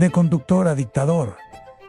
de conductor a dictador.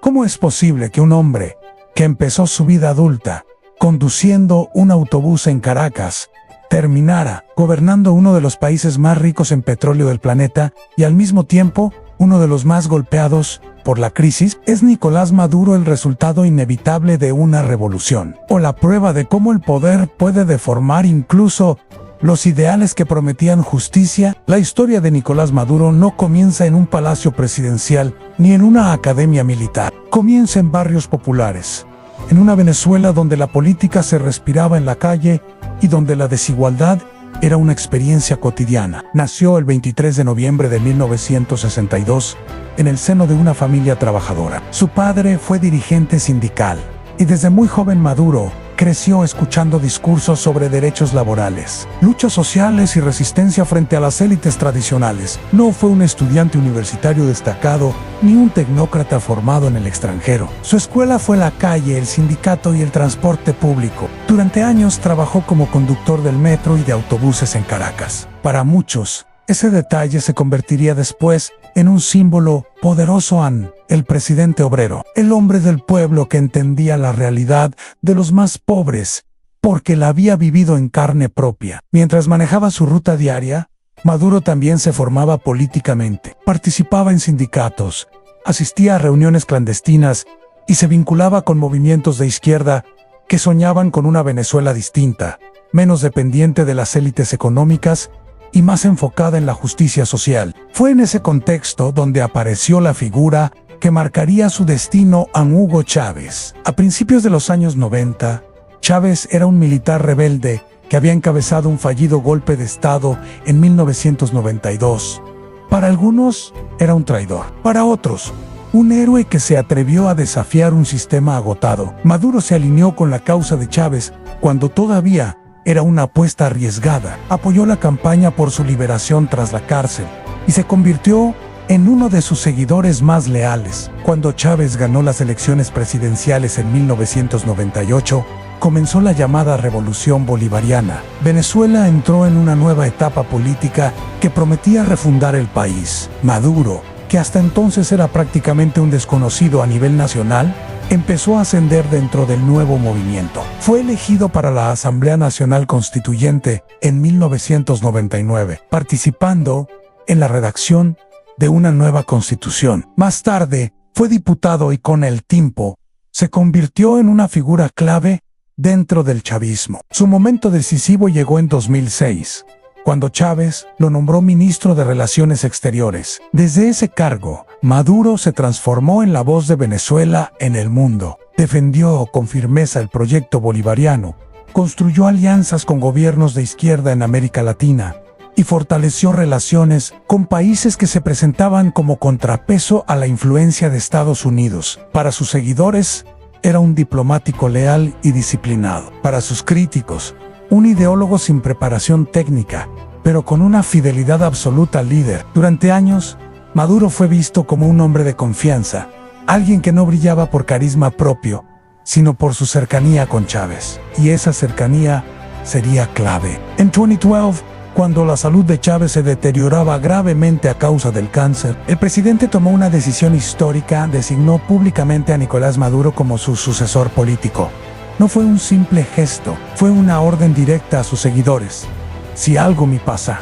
¿Cómo es posible que un hombre que empezó su vida adulta conduciendo un autobús en Caracas terminara gobernando uno de los países más ricos en petróleo del planeta y al mismo tiempo uno de los más golpeados por la crisis? ¿Es Nicolás Maduro el resultado inevitable de una revolución, o la prueba de cómo el poder puede deformar incluso los ideales que prometían justicia? La historia de Nicolás Maduro no comienza en un palacio presidencial ni en una academia militar. Comienza en barrios populares, en una Venezuela donde la política se respiraba en la calle y donde la desigualdad era una experiencia cotidiana. Nació el 23 de noviembre de 1962 en el seno de una familia trabajadora. Su padre fue dirigente sindical y desde muy joven Maduro creció escuchando discursos sobre derechos laborales, luchas sociales y resistencia frente a las élites tradicionales. No fue un estudiante universitario destacado ni un tecnócrata formado en el extranjero. Su escuela fue la calle, el sindicato y el transporte público. Durante años trabajó como conductor del metro y de autobuses en Caracas. Para muchos, ese detalle se convertiría después en un símbolo poderoso el presidente obrero, el hombre del pueblo que entendía la realidad de los más pobres porque la había vivido en carne propia. Mientras manejaba su ruta diaria, Maduro también se formaba políticamente, participaba en sindicatos, asistía a reuniones clandestinas y se vinculaba con movimientos de izquierda que soñaban con una Venezuela distinta, menos dependiente de las élites económicas y más enfocada en la justicia social. Fue en ese contexto donde apareció la figura que marcaría su destino a Hugo Chávez. A principios de los años 90, Chávez era un militar rebelde que había encabezado un fallido golpe de Estado en 1992. Para algunos, era un traidor. Para otros, un héroe que se atrevió a desafiar un sistema agotado. Maduro se alineó con la causa de Chávez cuando todavía era una apuesta arriesgada. Apoyó la campaña por su liberación tras la cárcel y se convirtió en uno de sus seguidores más leales. Cuando Chávez ganó las elecciones presidenciales en 1998, comenzó la llamada Revolución Bolivariana. Venezuela entró en una nueva etapa política que prometía refundar el país. Maduro, que hasta entonces era prácticamente un desconocido a nivel nacional, empezó a ascender dentro del nuevo movimiento. Fue elegido para la Asamblea Nacional Constituyente en 1999, participando en la redacción de una nueva constitución. Más tarde, fue diputado y con el tiempo se convirtió en una figura clave dentro del chavismo. Su momento decisivo llegó en 2006, cuando Chávez lo nombró ministro de Relaciones Exteriores. Desde ese cargo, Maduro se transformó en la voz de Venezuela en el mundo. Defendió con firmeza el proyecto bolivariano, construyó alianzas con gobiernos de izquierda en América Latina y fortaleció relaciones con países que se presentaban como contrapeso a la influencia de Estados Unidos. Para sus seguidores, era un diplomático leal y disciplinado. Para sus críticos, un ideólogo sin preparación técnica, pero con una fidelidad absoluta al líder. Durante años, Maduro fue visto como un hombre de confianza, alguien que no brillaba por carisma propio, sino por su cercanía con Chávez. Y esa cercanía sería clave. En 2012, cuando la salud de Chávez se deterioraba gravemente a causa del cáncer, el presidente tomó una decisión histórica: designó públicamente a Nicolás Maduro como su sucesor político. No fue un simple gesto, fue una orden directa a sus seguidores. Si algo me pasa,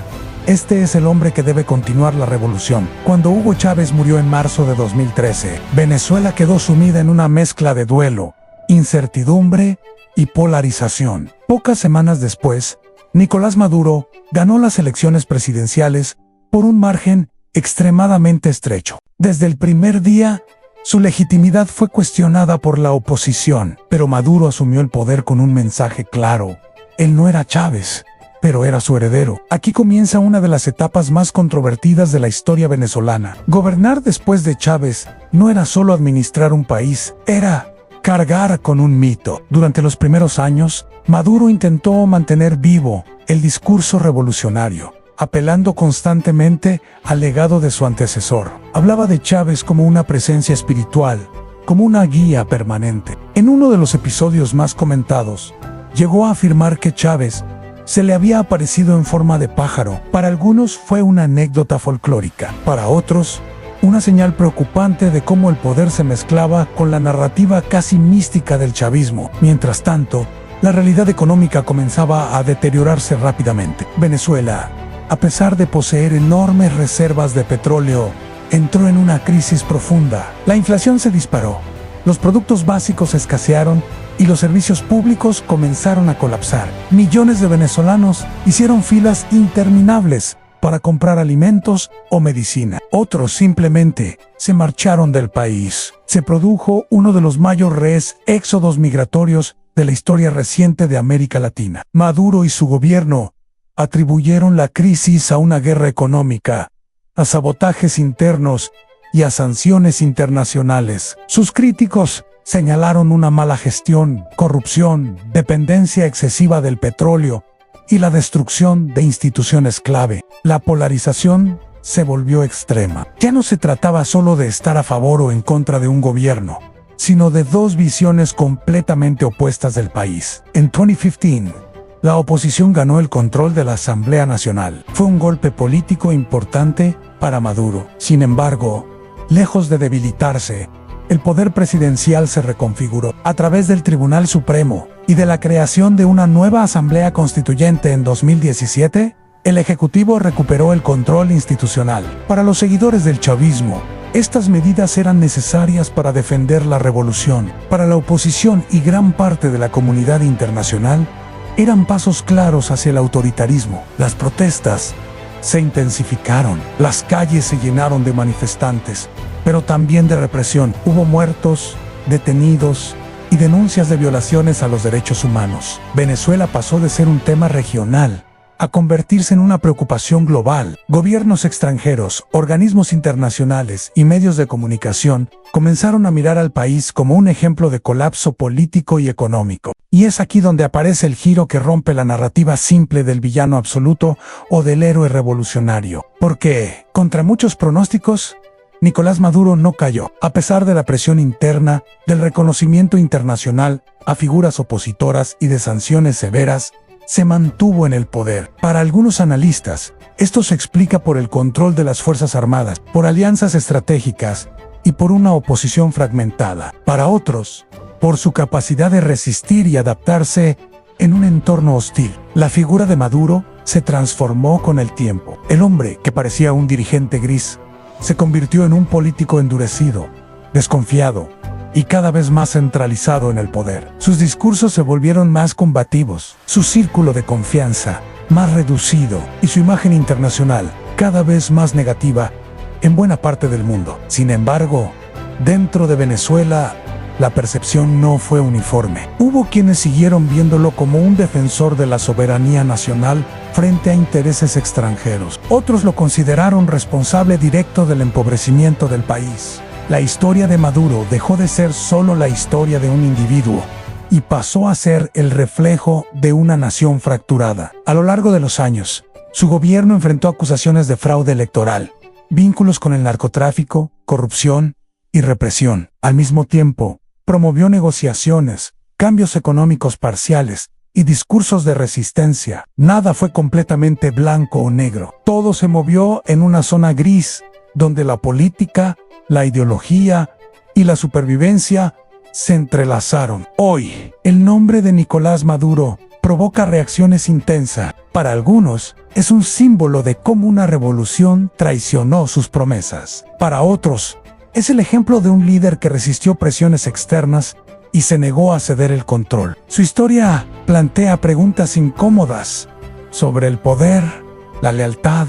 este es el hombre que debe continuar la revolución. Cuando Hugo Chávez murió en marzo de 2013, Venezuela quedó sumida en una mezcla de duelo, incertidumbre y polarización. Pocas semanas después, Nicolás Maduro ganó las elecciones presidenciales por un margen extremadamente estrecho. Desde el primer día, su legitimidad fue cuestionada por la oposición, pero Maduro asumió el poder con un mensaje claro: él no era Chávez, pero era su heredero. Aquí comienza una de las etapas más controvertidas de la historia venezolana. Gobernar después de Chávez no era solo administrar un país, era cargar con un mito. Durante los primeros años, Maduro intentó mantener vivo el discurso revolucionario, apelando constantemente al legado de su antecesor. Hablaba de Chávez como una presencia espiritual, como una guía permanente. En uno de los episodios más comentados, llegó a afirmar que Chávez se le había aparecido en forma de pájaro. Para algunos fue una anécdota folclórica, para otros una señal preocupante de cómo el poder se mezclaba con la narrativa casi mística del chavismo. Mientras tanto, la realidad económica comenzaba a deteriorarse rápidamente. Venezuela, a pesar de poseer enormes reservas de petróleo, entró en una crisis profunda. La inflación se disparó, los productos básicos escasearon y los servicios públicos comenzaron a colapsar. Millones de venezolanos hicieron filas interminables para comprar alimentos o medicina. Otros simplemente se marcharon del país. Se produjo uno de los mayores éxodos migratorios de la historia reciente de América Latina. Maduro y su gobierno atribuyeron la crisis a una guerra económica, a sabotajes internos y a sanciones internacionales. Sus críticos señalaron una mala gestión, corrupción, dependencia excesiva del petróleo y la destrucción de instituciones clave. La polarización se volvió extrema. Ya no se trataba solo de estar a favor o en contra de un gobierno, sino de dos visiones completamente opuestas del país. En 2015, la oposición ganó el control de la Asamblea Nacional. Fue un golpe político importante para Maduro. Sin embargo, lejos de debilitarse, el poder presidencial se reconfiguró a través del Tribunal Supremo y de la creación de una nueva Asamblea Constituyente en 2017. El Ejecutivo recuperó el control institucional. Para los seguidores del chavismo, estas medidas eran necesarias para defender la revolución. Para la oposición y gran parte de la comunidad internacional, eran pasos claros hacia el autoritarismo. Las protestas se intensificaron, las calles se llenaron de manifestantes, pero también de represión. Hubo muertos, detenidos y denuncias de violaciones a los derechos humanos. Venezuela pasó de ser un tema regional a convertirse en una preocupación global. Gobiernos extranjeros, organismos internacionales y medios de comunicación comenzaron a mirar al país como un ejemplo de colapso político y económico. Y es aquí donde aparece el giro que rompe la narrativa simple del villano absoluto o del héroe revolucionario. Porque, contra muchos pronósticos, Nicolás Maduro no cayó. A pesar de la presión interna, del reconocimiento internacional a figuras opositoras y de sanciones severas, se mantuvo en el poder. Para algunos analistas, esto se explica por el control de las Fuerzas Armadas, por alianzas estratégicas y por una oposición fragmentada. Para otros, por su capacidad de resistir y adaptarse en un entorno hostil. La figura de Maduro se transformó con el tiempo. El hombre, que parecía un dirigente gris, se convirtió en un político endurecido, desconfiado y cada vez más centralizado en el poder. Sus discursos se volvieron más combativos, su círculo de confianza más reducido y su imagen internacional cada vez más negativa en buena parte del mundo. Sin embargo, dentro de Venezuela, la percepción no fue uniforme. Hubo quienes siguieron viéndolo como un defensor de la soberanía nacional frente a intereses extranjeros. Otros lo consideraron responsable directo del empobrecimiento del país. La historia de Maduro dejó de ser solo la historia de un individuo y pasó a ser el reflejo de una nación fracturada. A lo largo de los años, su gobierno enfrentó acusaciones de fraude electoral, vínculos con el narcotráfico, corrupción y represión. Al mismo tiempo, promovió negociaciones, cambios económicos parciales y discursos de resistencia. Nada fue completamente blanco o negro. Todo se movió en una zona gris, donde la política, la ideología y la supervivencia se entrelazaron. Hoy, el nombre de Nicolás Maduro provoca reacciones intensas. Para algunos, es un símbolo de cómo una revolución traicionó sus promesas. Para otros, es el ejemplo de un líder que resistió presiones externas y se negó a ceder el control. Su historia plantea preguntas incómodas sobre el poder, la lealtad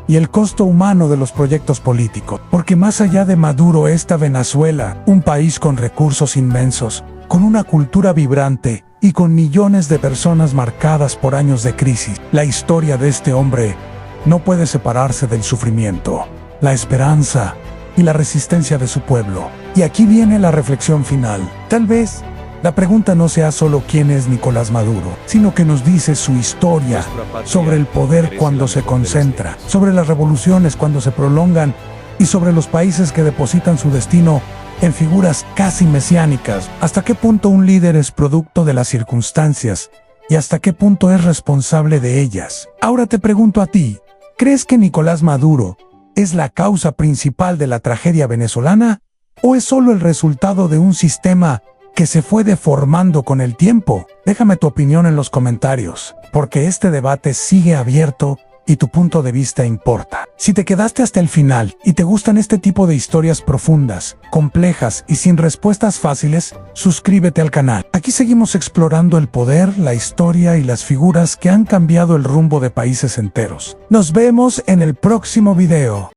y el costo humano de los proyectos políticos. Porque más allá de Maduro está Venezuela, un país con recursos inmensos, con una cultura vibrante y con millones de personas marcadas por años de crisis. La historia de este hombre no puede separarse del sufrimiento, la esperanza y la resistencia de su pueblo. Y aquí viene la reflexión final. Tal vez la pregunta no sea solo quién es Nicolás Maduro, sino que nos dice su historia sobre el poder cuando se concentra, sobre las revoluciones cuando se prolongan y sobre los países que depositan su destino en figuras casi mesiánicas. ¿Hasta qué punto un líder es producto de las circunstancias y hasta qué punto es responsable de ellas? Ahora te pregunto a ti, ¿crees que Nicolás Maduro es la causa principal de la tragedia venezolana o es solo el resultado de un sistema que se fue deformando con el tiempo? Déjame tu opinión en los comentarios, porque este debate sigue abierto y tu punto de vista importa. Si te quedaste hasta el final y te gustan este tipo de historias profundas, complejas y sin respuestas fáciles, suscríbete al canal. Aquí seguimos explorando el poder, la historia y las figuras que han cambiado el rumbo de países enteros. Nos vemos en el próximo video.